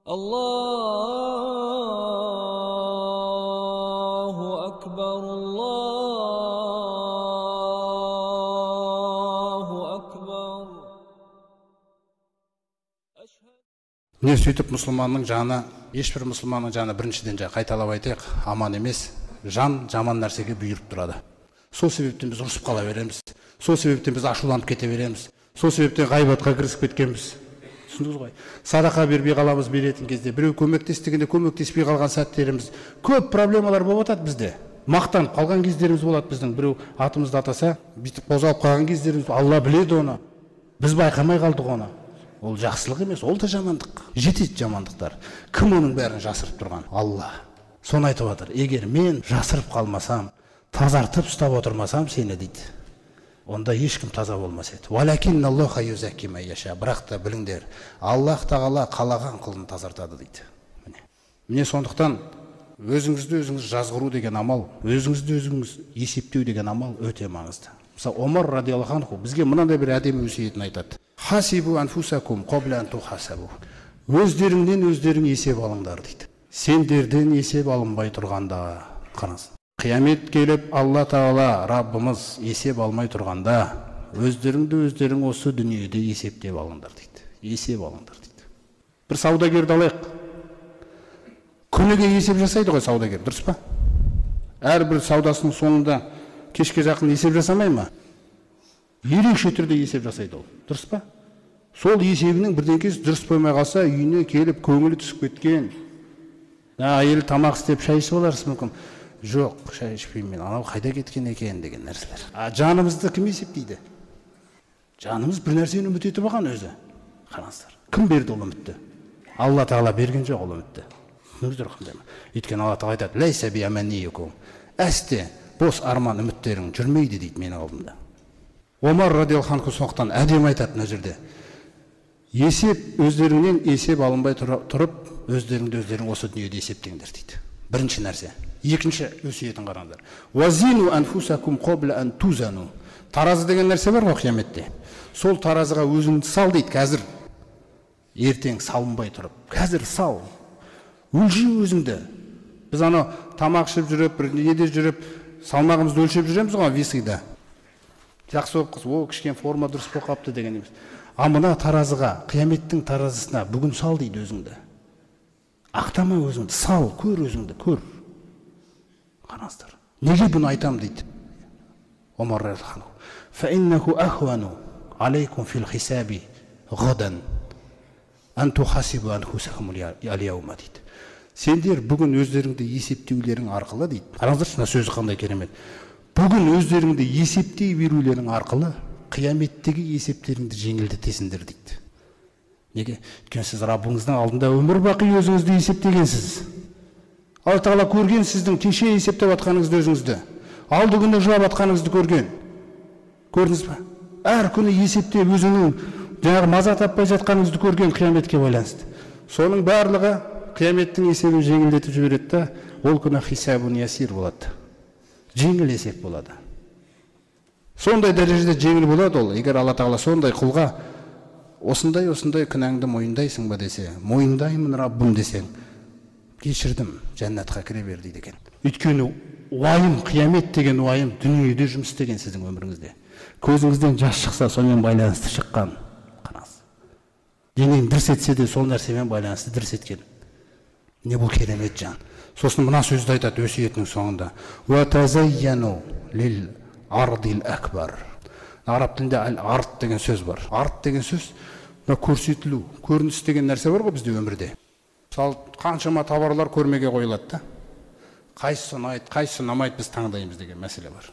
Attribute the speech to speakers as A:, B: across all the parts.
A: Allahu akbar, Allahu akbar.
B: Не сөйтіп мұсылманның жаны, ешбір мұсылманның жаны біріншіден қайталап айтайық, аман емес, жан жаман нәрсеге бұйырып тұрады. Сол себептен біз ұрысып қала береміз, сол себептен біз ашуланып кете береміз, сол себептен ғайбатқа кірісіп кеткенбіз. Түсіндіңіз ғой? Садақа бермей қаламыз беретін кезде, біреу көмектестігінде көмектеспей қалған сәттеріміз, көп проблемалар болып жатады бізде. Мақтанып қалған кездеріміз болады біздің, біреу атымызды атаса, бүйтіп қозғалып қалған кездеріміз, Алла біледі оны. Біз байқамай қалдық оны. Ол жақсылық емес, ол да жамандық. Жетеді жамандықтар. Кім оның бәрін жасырып тұрған? Алла. Соны айтып жатыр. Егер мен жасырып қалмасам, тазартып ұстап отырмасам сені дейді, онда ешкім таза болмас еді. Валакинналлаха юзакки ман яша. Бірақ та біліңдер, Аллах тағала қалаған құлын тазартады дейді. Міне сондықтан өзіңізді өзіңіз жазғыру деген амал, өзіңізді өзіңіз есептеу деген амал өте маңызды. Мысалы Омар радиаллаху анху бізге мынандай бір әдемі өсиетін айтады. Хасибу анфусакум қобла ан тухасабу. Өздеріңнен өздерің есеп алыңдар дейді. Сендерден есеп алынбай тұрғанда, қараңыз. Қиямет келіп, Алла Тағала, Раббымыз есеп алмай тұрғанда, өздеріңді өздерің осы дүниеде есептеп алыңдар дейді. Есеп алыңдар дейді. Бір саудагерді алайық. Күніге есеп жасайды ғой саудагер, дұрыс па? Әрбір саудасының соңында кешке жақын есеп жасамай ма? Ерекше түрде есеп жасайды ол, дұрыс па? Сол есебінің бірдеңкесі дұрыс болмай қалса, үйіне келіп көңілі түсіп кеткен. Әйел тамақ істеп шай ішіп аларсыз мүмкін. Жоқ, шай ішпеймін мен, анау қайда кеткен екен деген нәрселер. Жанымызды кім есептейді? Жанымыз бір нәрсені үміт етіп алған өзі. Қараңыздар. Кім берді ол үмітті? Алла Тағала берген жоқ ол үмітті. Өйткені Алла Тағала айтады: "Лайса би аманийукум". Әсте бос арман үміттерің жүрмейді дейді менің алдымда. Омар радиаллаху анху сондықтан әдемі айтады мына жерде. Есеп өздеріңнен есеп алынбай тұрып, өздеріңді өздерің осы дүниеде есептеңдер дейді. Бірінші нәрсе. Екінші өсиетін қараңдар. Вазину анфусакум қобла ан тузану. Таразы деген нәрсе бар ғой қияметте. Сол таразыға өзіңді сал дейді қазір. Ертең салынбай тұрып. Қазір сал. Өлшей өзіңді. Біз ана тамақ ішіп жүріп, бір неде жүріп, салмағымызды өлшеп жүреміз ғой весыйда. Жақсы болып қыз, о кішкен форма дұрыс болып қапты деген емес. А мына таразыға, қияметтің таразысына бүгін сал дейді өзіңді. Ақтама өзіңді, сал, көр өзіңді, көр. Қараңыздар. Неге бұны айтам дейді? Омар радиаллаху анху. Фаиннаху ахвану алейкум фил хисаби ғадан ан тухасибу анфусакум ал-яума дейді. Сендер бүгін өздеріңді есептеулерің арқылы дейді. Қараңыздаршы, мына сөзі қандай керемет. Бүгін өздеріңді есептей берулерің арқылы қияметтегі есептеріңді жеңілдетесіңдер дейді. Неге? Өйткені сіз Раббыңыздың алдында өмір бақи өзіңізді есептегенсіз. Алла Тағала көрген сіздің кеше есептеп атқаныңызды өзіңізді. Алды күні жылап атқаныңызды көрген. Көрдіңіз ба? Әр күні есептеп өзіңнің жаңағы маза таппай жатқаныңызды көрген қияметке байланысты. Соның барлығы қияметтің есебін жеңілдетіп жібереді да, ол күні хисабун ясир болады. Жеңіл есеп болады. Сондай дәрежеде жеңіл болады ол. Егер Алла Тағала сондай құлға осындай күнәңді мойындайсың ба десе, мойындаймын Раббым десең, кешірдім, жәннатқа кіре бер дейді екен. Өйткені уайым, қиямет деген уайым дүниеде жұмыс істеген сіздің өміріңізде. Көзіңізден жас шықса, сонымен байланысты шыққан. Қараңыз. Денең дірс етсе де сол нәрсемен байланысты дірс еткен. Не бұл керемет жан. Сосын мына сөзді айтады өсиетінің соңында. Ва тазайяну лил ардил акбар. Араб тілінде арт деген сөз бар. Арт деген сөз көрсетілу, көрініс деген нәрсе бар ғой бізде өмірде. Мысалы, қаншама товарлар көрмеге қойылады да. Қайсысы ұнайды, қайсысы ұнамайды біз таңдаймыз деген мәселе бар.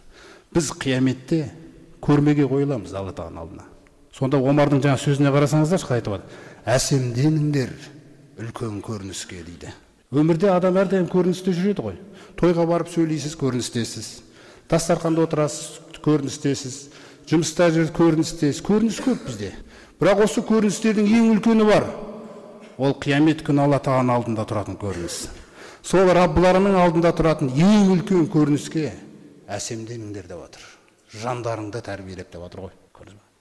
B: Біз қияметте көрмеге қойыламыз Алла Тағаланың алдына. Сонда Омардың жаңа сөзіне қарасаңыздар қалай айтып жатыр? Әсемденіңдер үлкен көрініске дейді. Өмірде адам әрдайым көріністе жүреді ғой. Тойға барып сөйлейсіз, көріністесіз. Дастарханда отырасыз, көріністесіз. Жұмыста жүріп көріністесіз. Көрініс көп бізде. Бірақ осы көріністердің ең үлкені бар. Ол қиямет күні Алла Тағаланың алдында тұратын көрініс. Сол Раббыларының алдында тұратын ең үлкен көрініске әсемденіңдер деп отыр. Жандарыңды тәрбиелеп деп отыр ғой.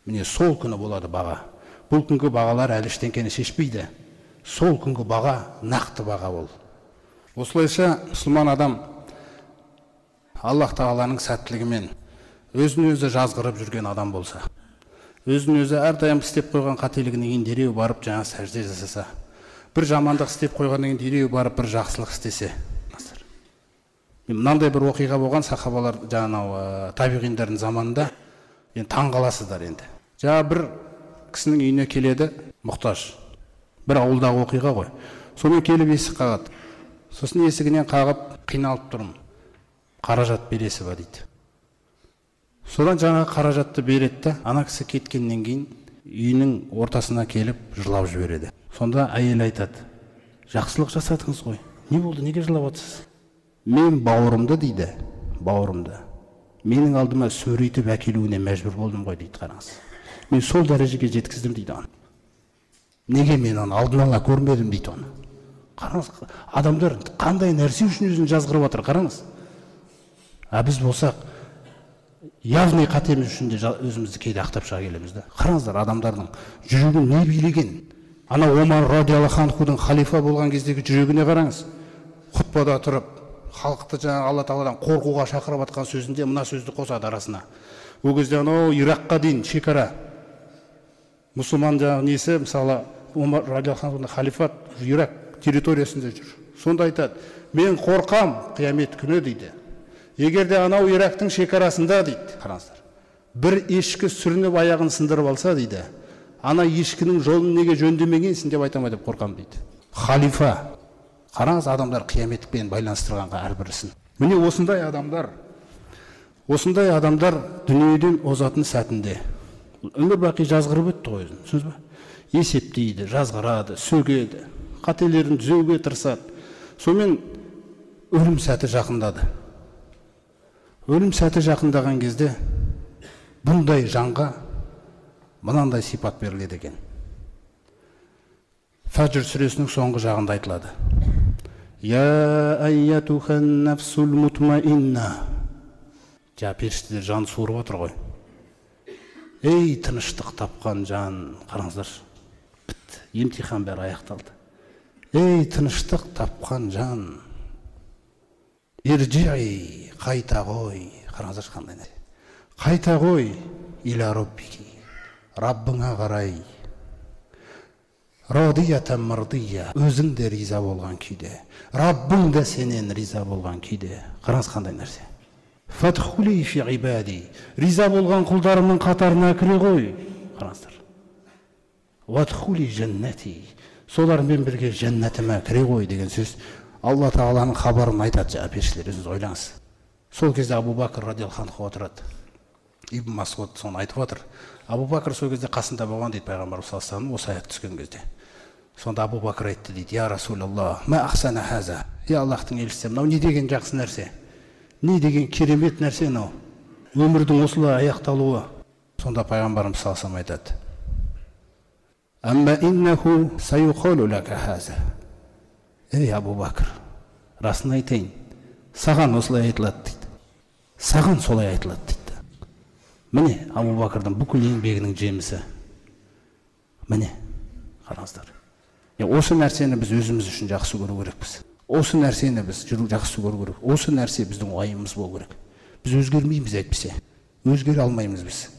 B: Міне сол күні болады баға. Бұл күнгі бағалар әлі ештеңкені шешпейді. сол күнгі баға нақты баға ол. Осылайша мұсылман адам Аллах Тағаланың сәттілігімен өзін өзі жазғырып жүрген адам болса, өзін өзі әрдайым істеп қойған қателігінен кейін дереу барып жаңа сәжде жасаса, бір жамандық істеп қойғаннан кейін дереу барып бір жақсылық істесе. Мынандай бір оқиға болған, сахабалар жаңағы табиғиндардың заманында, енді таң қаласыздар енді. Жаңа бір кісінің үйіне келеді, мұқтаж. Бір ауылдағы оқиға ғой. Сонымен келіп есік қағады. Сосын есігінен қағып, қиналып тұрмын. Қаражат бересі ба дейді. Содан жаңа қаражатты береді, ана кісі кеткеннен кейін үйінің ортасына келіп жылап жібереді. Сонда әйел айтады: жақсылық жасадыңыз ғой, не болды, неге жылап отырсыз? Мен бауырымды дейді, бауырымды менің алдыма сөрейтіп әкелуіне мәжбүр болдым ғой дейді, қараңыз. Мен сол дәрежеге жеткіздім дейді оны. Неге мен оны алдын ала көрмедім дейді оны. Қараңыз, адамдар қандай нәрсе үшін өзін жазғырып отыр, қараңыз. Біз болсақ, явный қатеміз үшін де өзімізді кейде ақтап шыға келеміз да. Қараңыздар, адамдардың жүрегін не билеген. Ана Омар радиаллаху анхудың халифа болған кездегі жүрегіне қараңыз. Хұтпада тұрып, халықты жаңа Алла Тағаладан қорқуға шақырып атқан сөзінде мына сөзді қосады арасына. Ол кезде анау Иракқа дейін шекара. Мұсылман жаңағы несі, мысалы, Омар радиаллаху анхудың халифат Ирак территориясында жүр. Сонда айтады: мен қорқам қиямет күні дейді. Егер де анау Ирактың шекарасында дейді, қараңыздар, бір ешкі сүрініп аяғын сындырып алса дейді, ана ешкінің жолын неге жөндемегенсің деп айтам деп қорқам дейді. Халифа. Қараңыз, адамдар қияметпен байланыстырғанға әрбірісін. Міне осындай адамдар дүниеден озатын сәтінде өмір бақи жазғырып өтті ғой өзін, сөз ба? Есептейді, жазғырады, сөгеді, қателерін түзеуге тырысады. Сонымен өлім сәті жақындады. Өлім сәті жақындаған кезде бұндай жанға мынандай сипат беріледі екен. Фаджр сүресінің соңғы жағында айтылады: Я айятухан нафсул мутмаинна. Періштелер жан суырып отыр ғой. Ей тыныштық тапқан жан, қараңыздар, бітті, емтихан бәрі аяқталды. Ей тыныштық тапқан жан, ирджии, қайта ғой, қараңыздар қандай нәрсе. Қайта ғой, иля роббики, Раббыңа қарай. Радиятан мардия, өзің де риза болған күйде, Раббың да сенен риза болған күйде. Қараңыз қандай нәрсе. Фадхули фи ибади, риза болған құлдарымның қатарына кіре ғой. Қараңыздар. Вадхули жаннати, солармен бірге жәннатыма кіре ғой деген сөз Алла Тағаланың хабарын айтады. Періштелер, өзіңіз ойлаңыз. Сол кезде Абу Бакр радиаллаху анху отырады. Ибн Масғуд соны айтып отыр. Абу Бакр сол кезде қасында болған дейді пайғамбар саллаллаху алейхи вассалам, осы аят түскен кезде. Сонда Абу Бакр айтты дейді: Я Расулаллах, ма ахсана хаза. Аллахтың елшісі, мынау не деген жақсы нәрсе, не деген керемет нәрсе мынау, өмірдің осылай аяқталуы. Сонда пайғамбарымыз саллаллаху алейхи вассалам айтады: Амма иннаху сайуқалу лака хаза. Ей Абу Бакр, расын айтайын, саған осылай айтылады дейді. Саған солай айтылады дейді. Міне Абу Бакрдың бүкіл еңбегінің жемісі. Міне, қараңыздар. Осы нәрсені біз өзіміз үшін жақсы көру керекпіз. Осы нәрсені біз жақсы көру керек. Осы нәрсе біздің уайымымыз болу керек. Біз өзгермейміз әйтпесе. Өзгере алмаймыз біз.